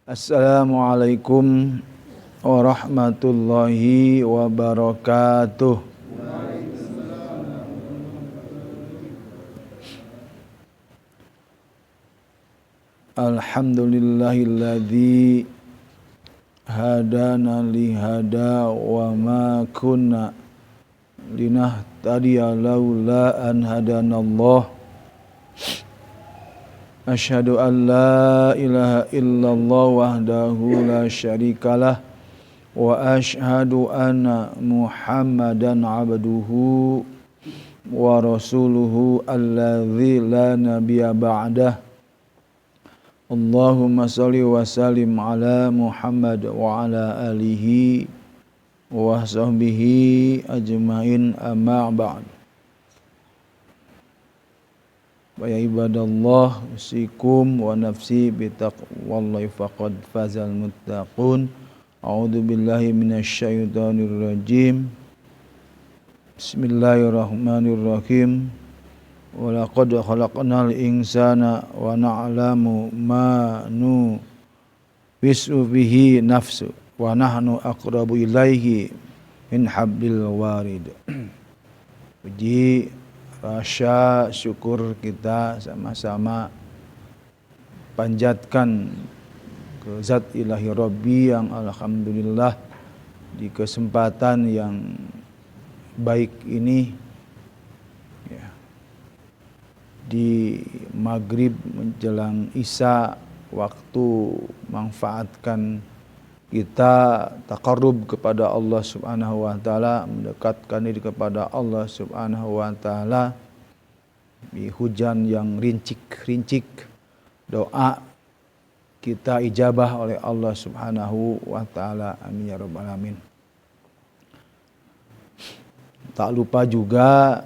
Assalamualaikum warahmatullahi wabarakatuh. Alhamdulillahilladzi hadana lihada wa ma kunna linahtadiya laula an hadanallah. Asyhadu an la ilaha illallah wahdahu la syarikalah wa asyhadu anna Muhammadan abduhu wa rasuluhu alladzi la nabiyya ba'dah. Allahumma shalli wa sallim ala Muhammad wa ala alihi wa sahbihi ajmain, amma ba'd. Ya ibadallah, usikum wa nafsi bitaqwallahi faqad fazal muttaqun. A'udzu billahi minasyaitonir rajim. Bismillahirrahmanirrahim. Wa laqad khalaqnal insana wa na'lamu ma nuwisu bihi nafsu wa nahnu aqrabu ilaihi min hablil warid. Puji rasa syukur kita sama-sama panjatkan ke Zat Ilahi Rabbi yang alhamdulillah di kesempatan yang baik ini ya, di maghrib menjelang isya, waktu manfaatkan kita taqarrub kepada Allah Subhanahu wa taala, mendekatkan diri kepada Allah Subhanahu wa taala di hujan yang rincik-rincik. Doa kita ijabah oleh Allah Subhanahu wa taala. Amin ya rabbal alamin. Tak lupa juga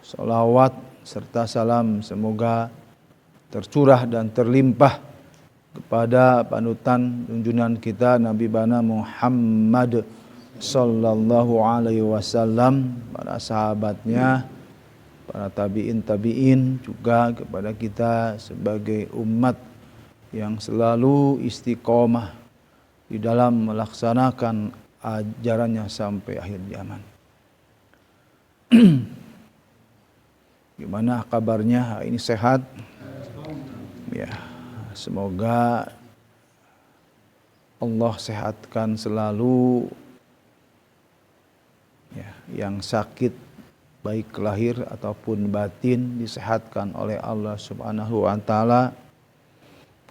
salawat serta salam semoga tercurah dan terlimpah kepada panutan junjungan kita Nabi Bana Muhammad sallallahu alaihi wasallam, para sahabatnya, para tabi'in juga kepada kita sebagai umat yang selalu istiqomah di dalam melaksanakan ajarannya sampai akhir zaman. Gimana kabarnya hari ini, sehat? Ya. Semoga Allah sehatkan selalu ya, yang sakit baik lahir ataupun batin disehatkan oleh Allah Subhanahu wa taala.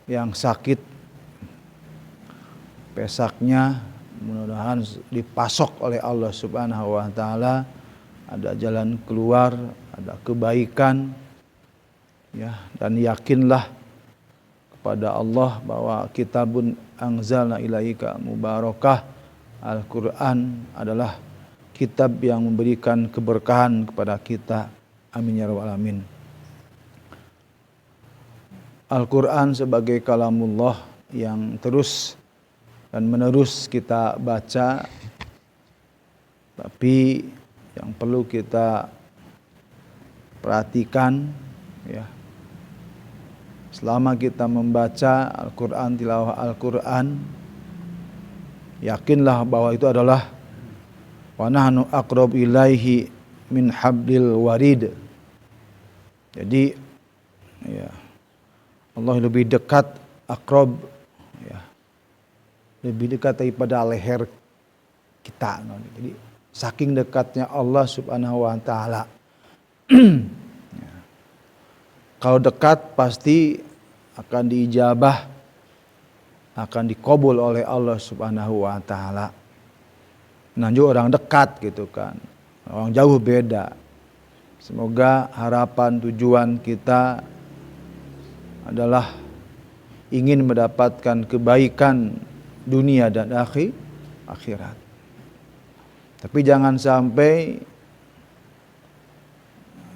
Yang sakit pesaknya mudah-mudahan dipasok oleh Allah Subhanahu wa taala, ada jalan keluar, ada kebaikan ya, dan yakinlah kepada Allah bahwa kitabun anzalna ilaika mubarakah. Al-Quran adalah kitab yang memberikan keberkahan kepada kita. Amin ya rabbal alamin. Al-Quran sebagai kalamullah yang terus dan menerus kita baca, tapi yang perlu kita perhatikan ya, selama kita membaca Al-Quran, tilawah Al-Quran, yakinlah bahwa itu adalah wa nahnu aqrab ilaihi min hablil warid. Jadi ya, Allah lebih dekat, aqrab ya, lebih dekat daripada leher kita. Jadi saking dekatnya Allah Subhanahu wa taala. Ya. Kalau dekat pasti akan diijabah, akan dikabul oleh Allah Subhanahu wa taala. Nah, juga orang dekat gitu kan. Orang jauh beda. Semoga harapan tujuan kita adalah ingin mendapatkan kebaikan dunia dan akhirat. Tapi jangan sampai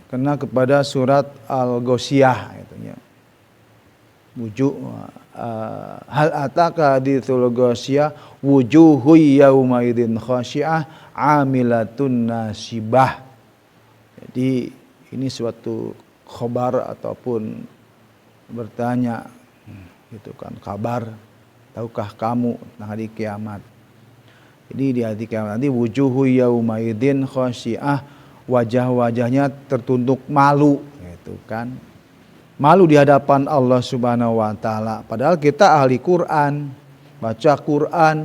kena kepada surat Al-Ghasyiyah itunya. Wujuh hal ataka haditsul ghasyiyah wujuhu yauma idzin khasyiah amilatun nasibah. Jadi ini suatu khabar ataupun bertanya gitu kan, kabar Tahukah kamu tentang hari kiamat? Jadi di hari kiamat nanti wujuhu yaumaidin khasyiah, wajah-wajahnya tertunduk malu, gitu kan. Malu di hadapan Allah Subhanahu wa taala. Padahal kita ahli Quran, baca Quran.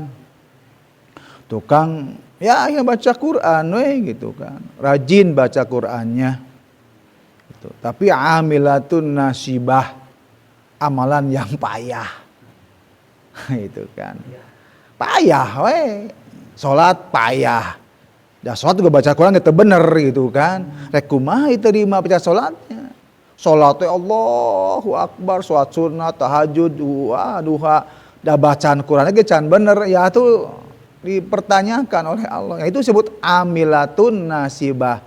Tukang ya baca Quran gitu kan. Rajin baca Qurannya. Gitu. Tapi amilatun nasibah, amalan yang payah. Itu kan. Payah salat payah. Dah salat juga baca Quran itu bener gitu kan. Rek kumaha diterima baca salatnya. Salatnya Allahu Akbar, salat sunat, tahajud, duha, dah bacaan Qurannya ge can bener ya tuh dipertanyakan oleh Allah. Itu disebut amilatun nasibah,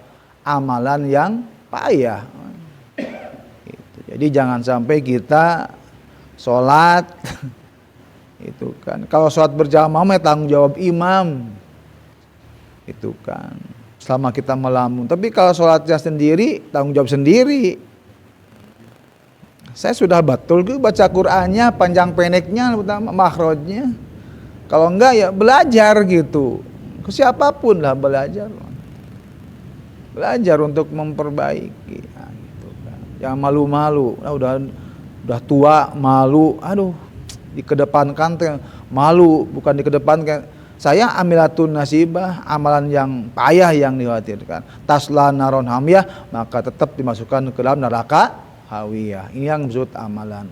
amalan yang payah. Gitu. Jadi jangan sampai kita sholat itu kan. Kalau sholat berjamaah tanggung jawab imam. Itu kan. Selama kita melamun. Tapi kalau sholatnya sendiri tanggung jawab sendiri. Saya sudah betul ke baca Qur'annya panjang pendeknya, terutama makhrajnya. Kalau enggak ya belajar gitu. Ke siapapun lah belajar. Belajar untuk memperbaiki. Nah, gitu kan. Yang malu-malu. Nah, udah tua malu. Aduh, dikedepankan malu, bukan dikedepankan. Saya amilatun nasibah, amalan yang payah yang dikhawatirkan. Tasla naron hamiyah, maka tetap dimasukkan ke dalam neraka hawiyah. Ini yang disebut amalan.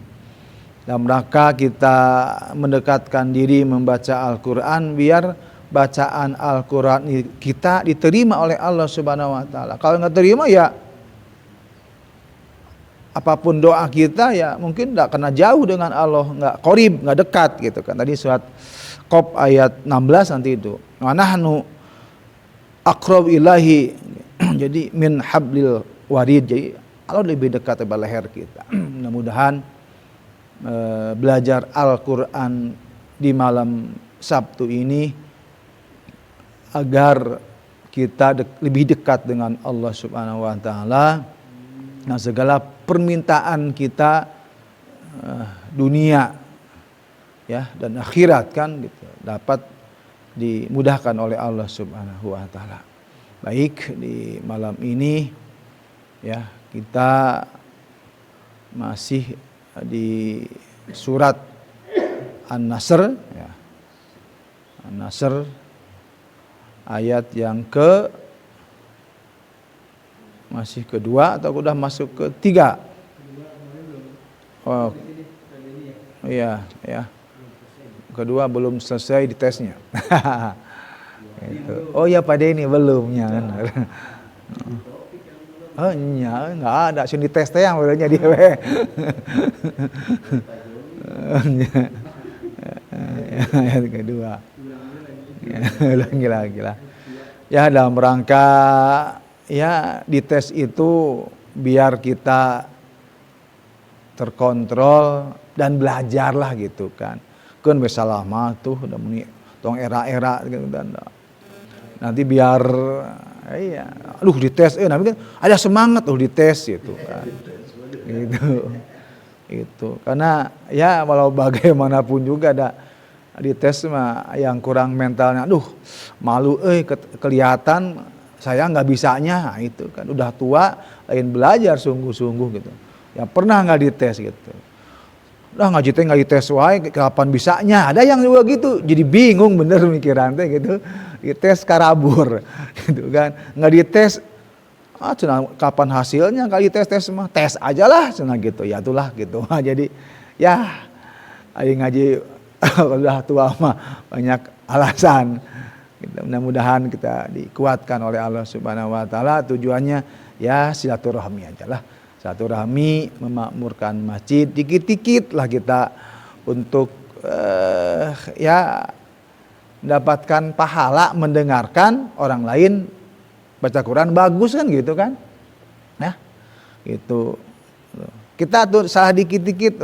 Dalam rangka kita mendekatkan diri membaca Al-Quran biar bacaan Al-Quran kita diterima oleh Allah Subhanahu wa taala. Kalau nggak terima ya apapun doa kita ya mungkin nggak kena jauh dengan Allah, nggak qorib, nggak dekat gitu kan. Tadi surat Qaf ayat 16 nanti itu. Wa nahnu aqrab ilahi. Jadi min hablil warid. Jadi Allah lebih dekat kepada leher kita. Mudah-mudahan belajar Al-Quran di malam Sabtu ini agar kita lebih dekat dengan Allah Subhanahu wa taala. Nah, segala permintaan kita dunia ya dan akhirat kan gitu, dapat dimudahkan oleh Allah Subhanahu wa taala. Baik, di malam ini ya kita masih di surat An-Nasr ya. An-Nasr ayat yang masih kedua atau udah masuk ketiga? Oh iya ya. Kedua belum selesai di tesnya. Gitu. Oh ya pada ini belumnya kan. Oh iya, enggak ada sih di tes yang berarti dia we. Ayat kedua. Lagi lah. Ya dalam rangka ya di tes itu biar kita terkontrol dan belajarlah gitu kan. Kan wis salah mah tuh udah muni tong era-era gitu dan nanti biar iya, aduh dites, nanti kan ada semangat dites gitu kan, gitu, karena ya walau bagaimanapun juga ada dites mah yang kurang mentalnya, aduh malu, kelihatan saya nggak bisanya, nah, itu kan udah tua, lain belajar sungguh-sungguh gitu, yang pernah nggak dites gitu, udah nggak dites wae, kapan bisanya, ada yang juga gitu, jadi bingung bener mikiran teh gitu. Dites karabur gitu kan, nggak dites kapan hasilnya, kali tes mah tes aja lah cenah gitu ya, itulah gitu. Jadi ya ayo ngaji udah tua mah banyak alasan gitu. Mudah-mudahan kita dikuatkan oleh Allah Subhanahu wa taala, tujuannya ya silaturahmi aja lah, silaturahmi, memakmurkan masjid, dikit-dikit lah kita untuk ya mendapatkan pahala mendengarkan orang lain baca Quran, bagus kan gitu kan, ya gitu. Kita tuh salah dikit-dikit,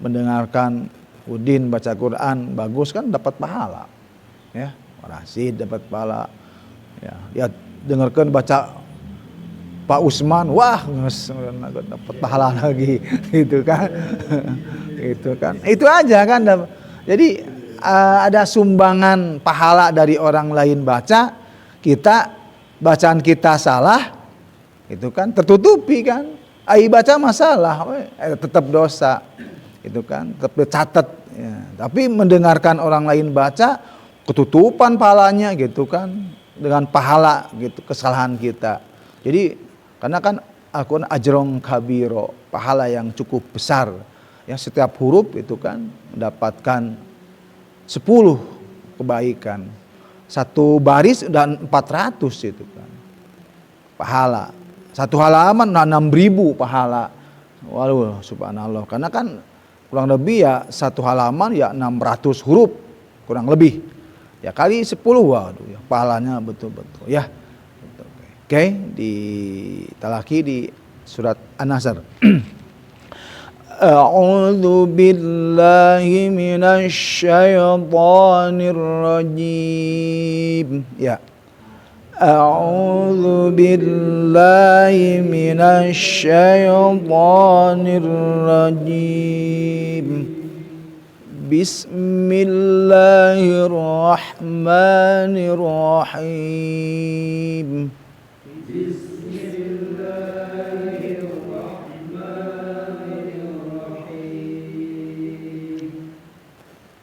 mendengarkan Udin baca Quran bagus kan, dapat pahala, ya Rasid dapat pahala, ya dia dengarkan baca Pak Usman, wah dapat pahala lagi, gitu kan, itu kan, itu aja kan. Jadi ada sumbangan pahala dari orang lain baca, bacaan kita salah, itu kan tertutupi kan. Baca masalah, tetap dosa, itu kan, tetap dicatat. Ya. Tapi mendengarkan orang lain baca, ketutupan pahalanya gitu kan, dengan pahala gitu kesalahan kita. Jadi karena kan Al-Quran ajrong kabiro, pahala yang cukup besar. Ya, setiap huruf itu kan mendapatkan 10 kebaikan. Satu baris dan 400 itu kan pahala. Satu halaman 6.000 pahala. Waduh, subhanallah. Karena kan kurang lebih ya satu halaman ya 600 huruf kurang lebih. Ya kali 10, waduh ya pahalanya betul-betul ya. Oke, di talaki di surat An-Nasr. A'udzu billahi minasy syaithanir rajim. Ya. A'udzu billahi minasy syaithanir rajim. Bismillahirrahmanirrahim.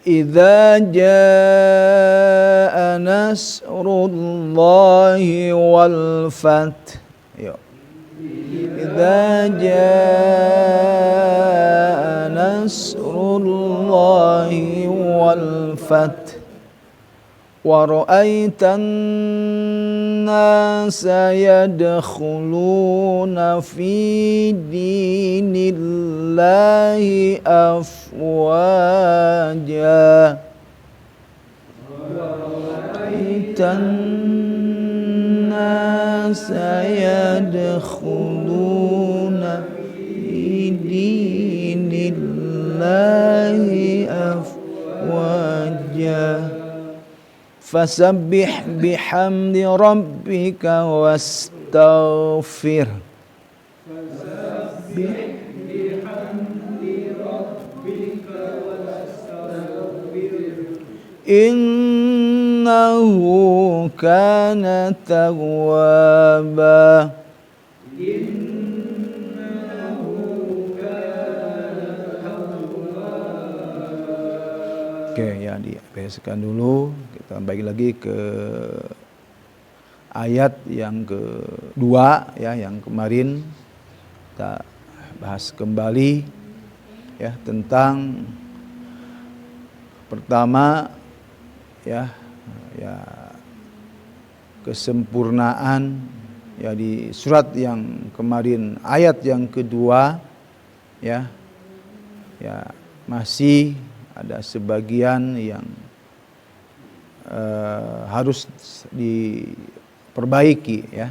Idza jaa nasrullahi wal fath. Idza jaa nasrullahi wal fath wa ra'aitan nasa yadkhuluna fi dinillahi afwaja ra'aitan nasa yadkhuluna fi dinillahi afwaja fasabbih bihamdi rabbika wastaghfir. Innahu kana tawwaba. Oke, ya dibereskan dulu. Kita balik lagi ke ayat yang kedua ya, yang kemarin kita bahas kembali ya tentang pertama ya kesempurnaan ya di surat yang kemarin ayat yang kedua ya masih ada sebagian yang harus diperbaiki ya.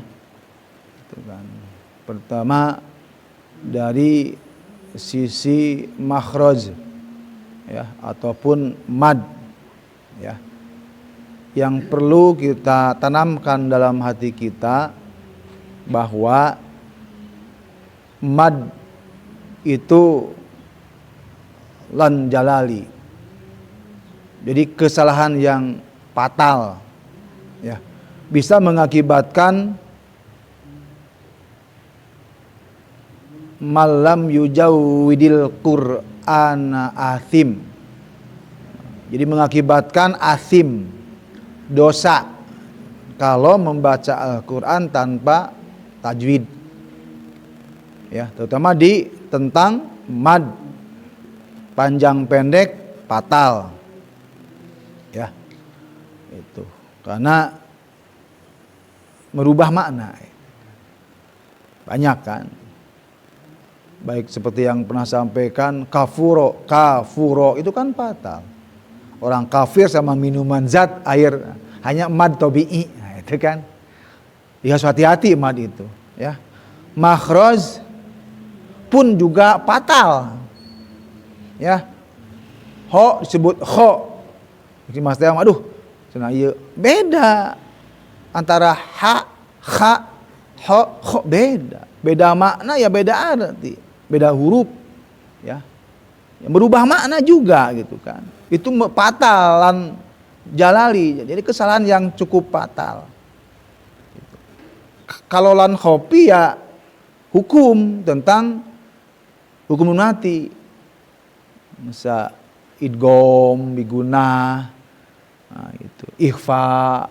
Itu kan. Pertama dari sisi makhraj ya ataupun mad ya. Yang perlu kita tanamkan dalam hati kita bahwa mad itu lan jalali. Jadi kesalahan yang fatal ya bisa mengakibatkan malam yujawwidil Qur'ana athim. Jadi mengakibatkan athim, dosa kalau membaca Al-Qur'an tanpa tajwid. Ya, terutama di tentang mad panjang pendek fatal. Ya. Itu. Karena merubah makna. Banyak kan? Baik seperti yang pernah sampaikan kafuro itu kan fatal. Orang kafir sama minuman zat air hanya mad tabi'i. Nah, itu kan. Ya harus hati-hati mad itu, ya. Makhraj pun juga fatal. Ya. Ho disebut kho. Jadi Mas Teh, aduh, cenah ieu beda antara ha, kha, ho, kho beda. Beda makna ya beda arti, beda huruf ya. Merubah makna juga gitu kan. itu fatal lan jalali. Jadi kesalahan yang cukup fatal. Kalau lan khofi ya hukum tentang hukum mati. Masa idgham bigunah, nah, itu ikhfa,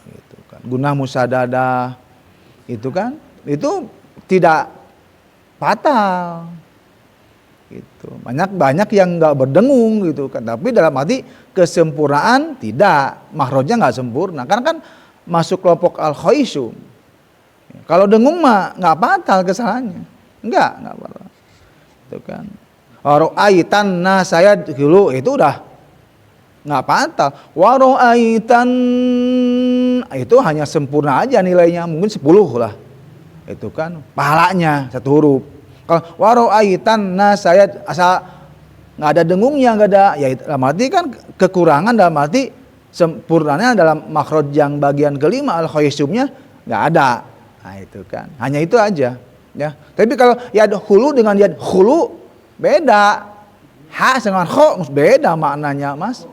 gitu kan. Gunah musadadah, itu kan, itu tidak fatal. Gitu. Banyak yang nggak berdengung gitu kan, tapi dalam arti kesempurnaan tidak, makhrajnya nggak sempurna. Karena kan masuk kelompok al-khaisum. Kalau dengung mah nggak fatal kesalahannya, nggak fatal. Itu kan. Waro'aitan nasayad dulu itu udah nggak fatal. Waro'aitan itu hanya sempurna aja nilainya, mungkin 10 lah. Itu kan pahalanya 1 huruf. Kalau waro'aitan nasayad asal nggak ada dengungnya, nggak ada, ya dalam arti kan kekurangan, dalam arti sempurnanya dalam makhraj yang bagian kelima al-khaisumnya nggak ada. Nah itu kan, hanya itu aja ya. Tapi kalau yad hulu dengan yad hulu beda, ha dengan kho beda maknanya mas.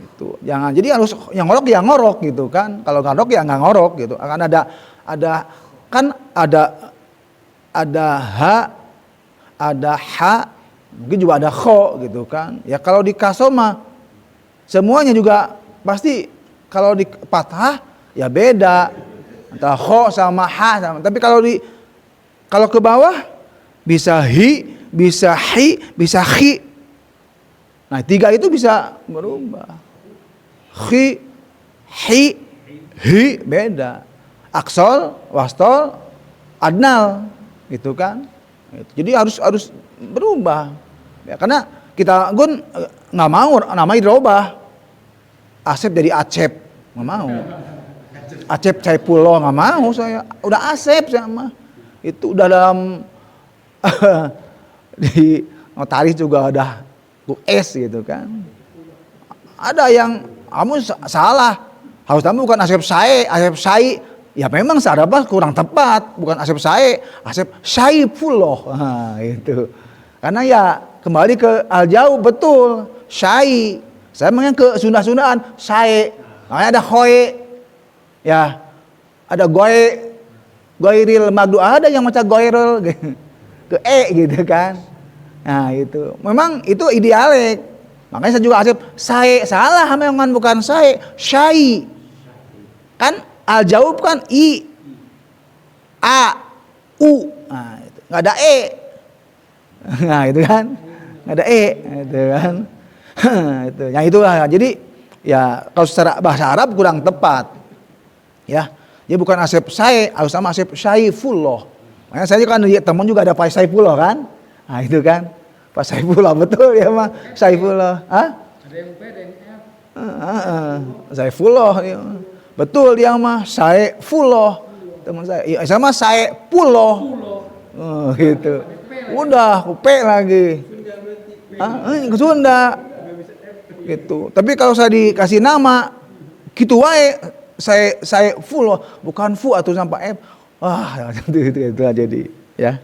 Itu jangan, jadi harus yang ngorok ya ngorok gitu kan. Kalau nggak ngorok ya nggak ngorok gitu. Akan ada kan ada ha, ada ha, mungkin juga ada kho gitu kan. Ya kalau di kasoma semuanya juga pasti, kalau di fathah ya beda antara kho sama ha sama. Tapi kalau ke bawah bisa hi, bisa hi, bisa khi. Nah 3 itu bisa berubah. Khi, hi, hi beda. Aksol, wastol, adnal, gitu kan. Jadi harus berubah. Ya, karena kita gun nggak mau namanya dirubah. Asep jadi acep, nggak mau. Acep Saipullah nggak mau saya. Udah Asep sama. Itu udah dalam di notaris juga ada US gitu kan. Ada yang kamu salah, harus kamu bukan Asep Sai. Ya memang secara kurang tepat, bukan Asep Sai, Asep Saipullah. Nah, itu. Karena ya kembali ke al-jauh betul, Sai. Saya memang ke Sunda-Sundaan, Sai. Namanya ada Hoe. Ya, ada goiril magdu, ada yang macam goiril ke gitu kan. Nah itu, memang itu idealek. Makanya saya juga asip sae, salah memang bukan sae, syai. Kan al-jawab kan i, a, u. Nah, itu. Nggak ada e. Nah itu kan, nggak ada e, itu kan. Itu, yang itulah. Jadi ya kalau secara bahasa Arab kurang tepat. Ya, dia bukan Asep Sae, harus sama Asep Saifullah. Makanya saya kan teman juga ada Pak Saifullah kan. Nah itu kan, Pak Saifullah betul ya mah Saifullah. Hah? Ada yang P, ada yang F. Saifullah, ya. Betul dia mah Saifullah. Teman saya, ya, sama Saifullah. Oh gitu. Udah, P lagi. Ke Sunda. Gitu. Tapi kalau saya dikasih nama, gitu wae. Saya full, bukan fu atau sampai f. Wah, itu jadi ya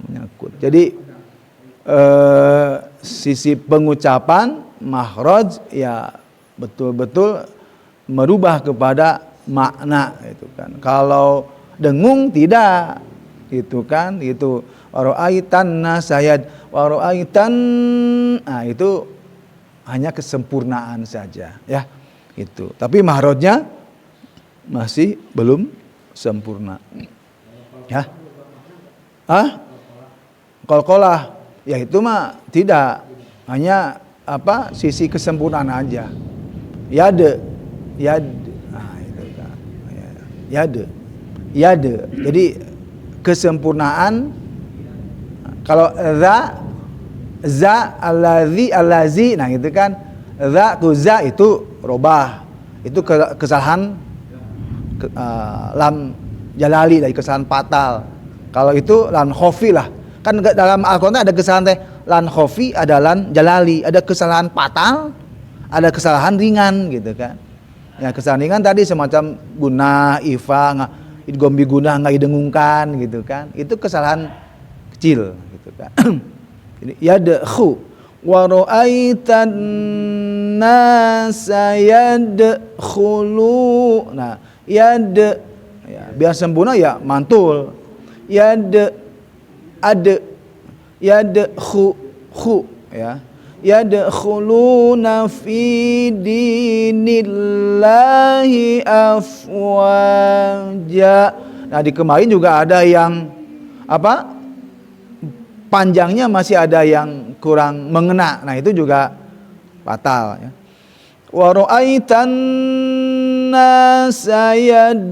menyangkut. Jadi sisi pengucapan makhraj ya betul-betul merubah kepada makna itu kan. Kalau dengung tidak, itu kan itu waro'aitan nasayad waro'aitan, nah itu hanya kesempurnaan saja ya. Itu. Tapi makhrajnya masih belum sempurna. Ya. Qalqalah. Ya itu mah tidak. Hanya sisi kesempurnaan aja. Yade. Nah, itu kan. Yade. Jadi kesempurnaan kalau za allazi nah itu kan za itu robah, itu kesalahan lam jalali, dari kesalahan fatal. Kalau itu lan khofi lah, kan dalam Al-Quran ada kesalahan lan khofi, ada lan jalali, ada kesalahan fatal, ada kesalahan ringan gitu kan. Ya kesalahan ringan tadi semacam guna, ifa, idgham bi guna nggak didengungkan gitu kan, itu kesalahan kecil gitu kan. Jadi yadkhu Wa ra'aitan nasa yadkhulu. Nah, yad ya, biar sempurna ya mantul. Yad khu ya. Yadkhuluna fi dinillahi afwaja. Nah, di kemarin juga ada yang apa? Panjangnya masih ada yang kurang mengena. Nah, itu juga fatal ya. Wa ra'aitan nasa yadkhuluna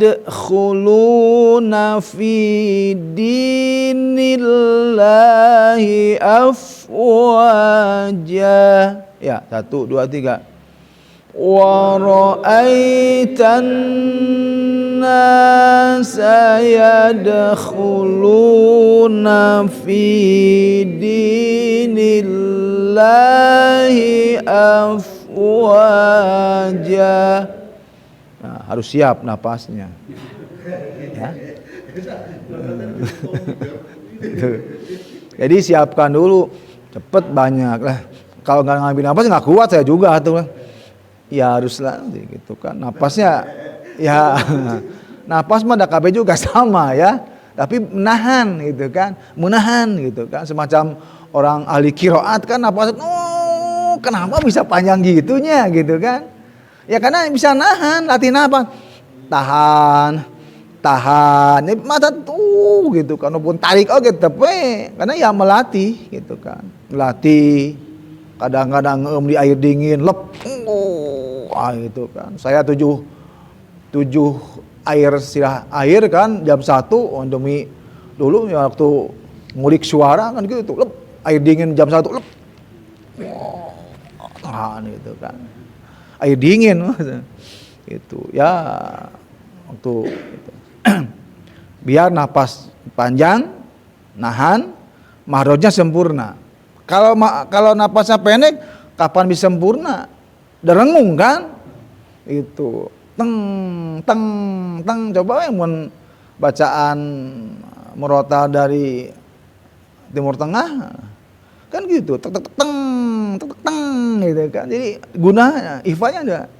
fi dinillahi afwaja. Ya, 1 2 3. Wa ra'aitan nasa yadkhuluna fi dinillahi afwaja. Nah, harus siap napasnya. Ya. Jadi siapkan dulu, cepet banyak lah. Kalau nggak ngambil napas nggak kuat saya juga tuh. Ya haruslah gitu kan. Napasnya ya napas mah KB juga sama ya. Tapi menahan gitu kan. Menahan gitu kan. Semacam orang ahli qiraat kan napas, oh kenapa bisa panjang gitunya gitu kan. Ya karena bisa nahan, latih napas. Tahan. Ya, mata tuh gitu kan. Walaupun tarik oke tapi karena ya melatih gitu kan. Melatih. Kadang-kadang di air dingin lep. Gitu kan. Saya 7 air kan jam 1 demi dulu ya waktu ngulik suara kan gitu lep. Air dingin jam 1 lep. Tahan gitu kan. Air dingin itu ya waktu itu. Biar napas panjang, nahan, mahrojnya sempurna. Kalau napasnya pendek, kapan bisa sempurna? Derengung kan? Itu teng. Coba yang bacaan murotal dari Timur Tengah kan gitu, teng gitu kan. Jadi gunanya ifanya ada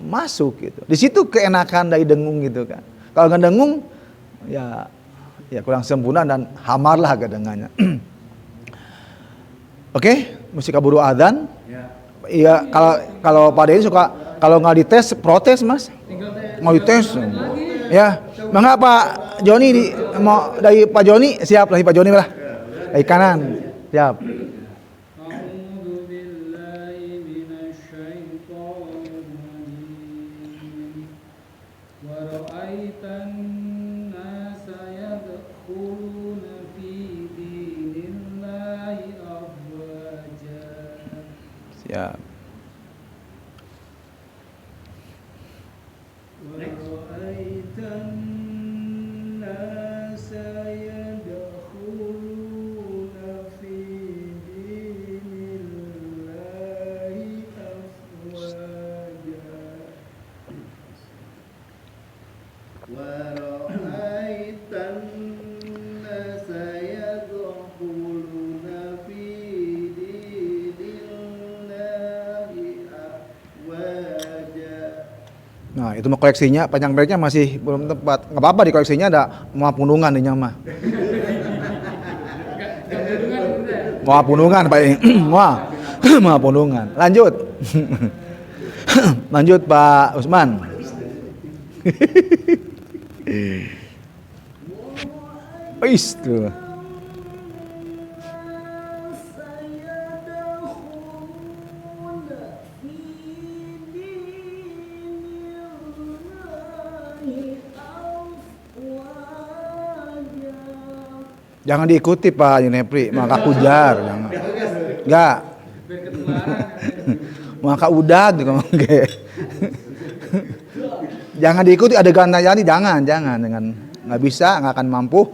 masuk gitu. Di situ keenakan dari dengung gitu kan. Kalau nggak dengung ya kurang sempurna dan hamar lah kedengannya. Oke, mesti kaburu adzan. Iya, kalau Pak Denny suka kalau nggak dites protes Mas. Mau dites. Ya, mangga Pak Joni mau dari Pak Joni siap dari Pak Joni lah. Dari kanan siap. Siap. Nah, itu mah koleksinya panjang pendeknya masih belum tepat. Enggak apa-apa di koleksinya ada muat pundungan ini mah. Muat pundungan Pak. Muat pundungan. Lanjut. Lanjut Pak Usman. Wis tuh. Jangan diikuti Pak Yunepri, maka pujar, jangan. Enggak. Maka udah gitu Jangan diikuti adegan tadi, jangan dengan nggak bisa, nggak akan mampu.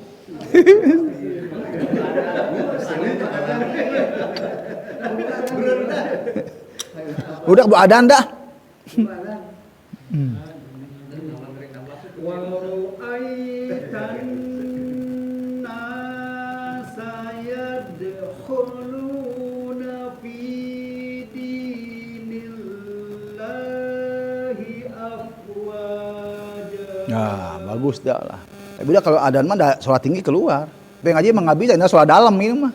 Udah adzan dah. Nah, bagus dah lah. Tapi udah kalau adzan mah ada sholat tinggi keluar. Tapi ngaji emang nggak bisa, ini sholat dalam ini mah.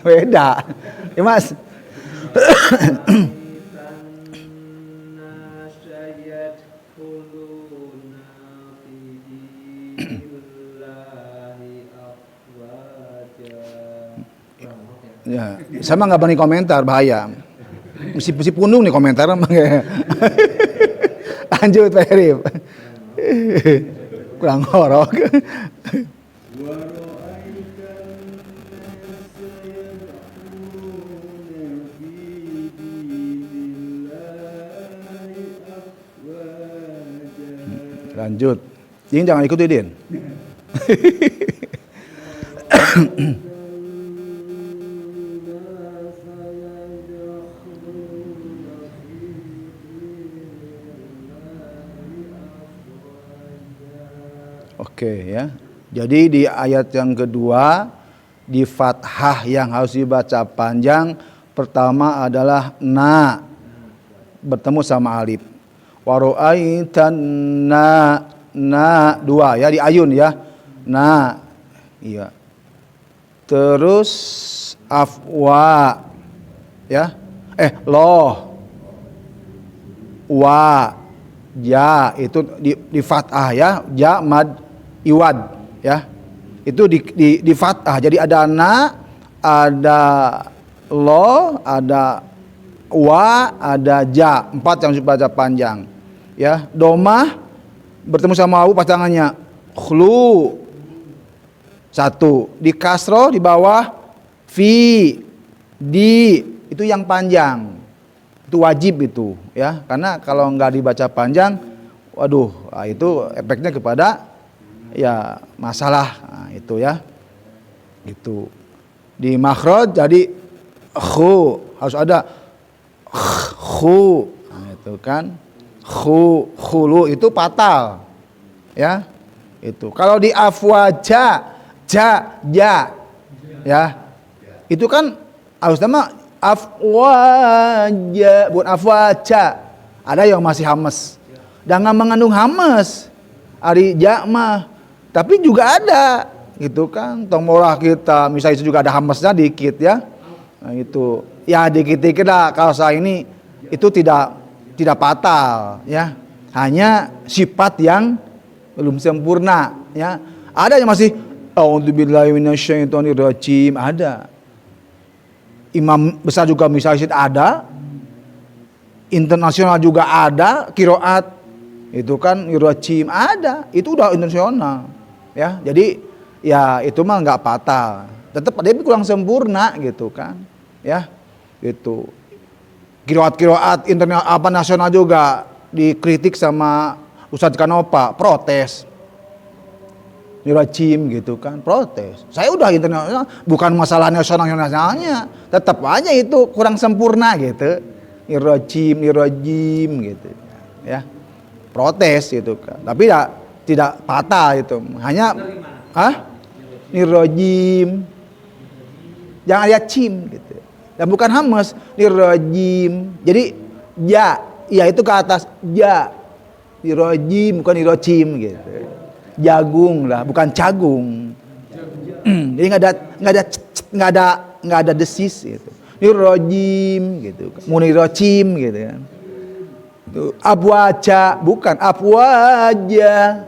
Beda. Ya Mas. Ya, sama nggak berani komentar, bahaya. Mesti pundung nih komentar emang ya. Lanjut Pak Arif. Kurang horok. Lanjut. Ini jangan ikut Din. Oke ya. Jadi di ayat yang kedua di fathah yang harus dibaca panjang pertama adalah na bertemu sama alif. Wa ra'aitan na dua ya di ayun ya. Na. Iya. Terus afwa ya. Loh. Wa ja itu di fathah ya. Ja mad iwad ya. Itu di fathah. Jadi ada na, ada lo, ada wa, ada ja. 4 yang dibaca panjang. Ya, domah bertemu sama wawu pasangannya khlu. 1. Di kasroh di bawah fi, di itu yang panjang. Itu wajib itu ya. Karena kalau nggak dibaca panjang, waduh, itu efeknya kepada ya masalah. Nah, itu ya. Itu. Di makhraj jadi khu, harus ada khu. Nah, itu kan. Khulu itu fatal. Ya. Itu. Kalau di afwaja ja ya. Itu kan harus nama afwaja, bukan afwaja. Ada yang masih hamas. Jangan mengandung hamas. Ari ja mah. Tapi juga ada gitu kan. Tomorah kita misalnya itu juga ada hamasnya dikit ya. Nah, itu. Ya dikit-dikit lah kalau saya ini itu tidak fatal ya. Hanya sifat yang belum sempurna ya. Ada yang masih a'udzubillahi minasyaitonirrajim, ada. Imam besar juga misalnya ada. Internasional juga ada, qiraat itu kan irrajim ada. Itu udah internasional ya. Jadi ya itu mah enggak fatal. Tetap dia kurang sempurna gitu kan. Ya. Gitu. Qiraat internasional apa nasional juga dikritik sama Ustadz Kanopa, protes. Irrajim gitu kan, protes. Saya udah internasional, bukan masalah nasionalnya, tetap aja itu kurang sempurna gitu. Irrajim gitu. Ya. Protes gitu kan. Tapi tidak fatal itu. Hanya irrajim. Jangan lihat cim gitu. Dan bukan hamas, irrajim. Jadi ya itu ke atas ja. Irrajim bukan irrajim gitu. Jagung lah, bukan cagung. Jadi nggak ada desis gitu. Irrajim gitu. Munirrajim gitu kan. Itu abwaja bukan abwaja.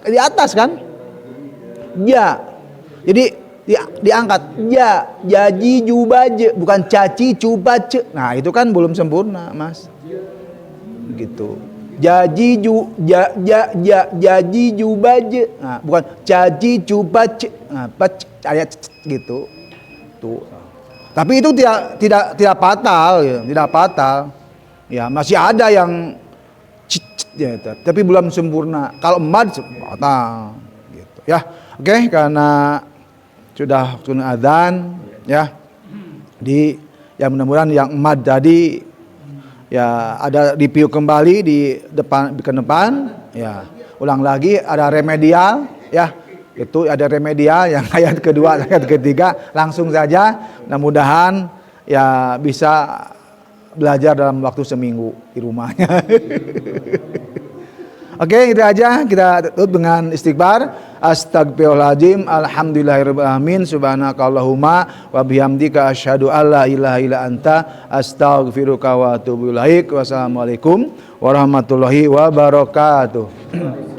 Di atas kan? Ja. Jadi diangkat ja, jaji jubaje bukan caci cubace. Nah, itu kan belum sempurna, Mas. Gitu. Jaji jaji jubaje. Nah, bukan caci cubace. Nah, ayat gitu. Tuh. Tapi itu tidak fatal ya, tidak fatal. Ya, masih ada yang ya, tapi belum sempurna. Kalau mad fatal gitu ya. Oke, karena sudah waktu adzan ya. Ya mudah-mudahan yang mad tadi ya ada review kembali di depan ya. Ulang lagi ada remedial ya. Itu ada remedial yang ayat kedua, ayat ketiga langsung saja. Mudah-mudahan ya bisa belajar dalam waktu seminggu di rumahnya. Oke, itu aja. Kita tutup dengan istighfar. Astagfirullahaladzim. Alhamdulillahirabbil alamin. Subhanakallahumma wa bihamdika asyhadu alla ilaha illa anta astaghfiruka wa atubu ilaik. Wassalamualaikum warahmatullahi wabarakatuh.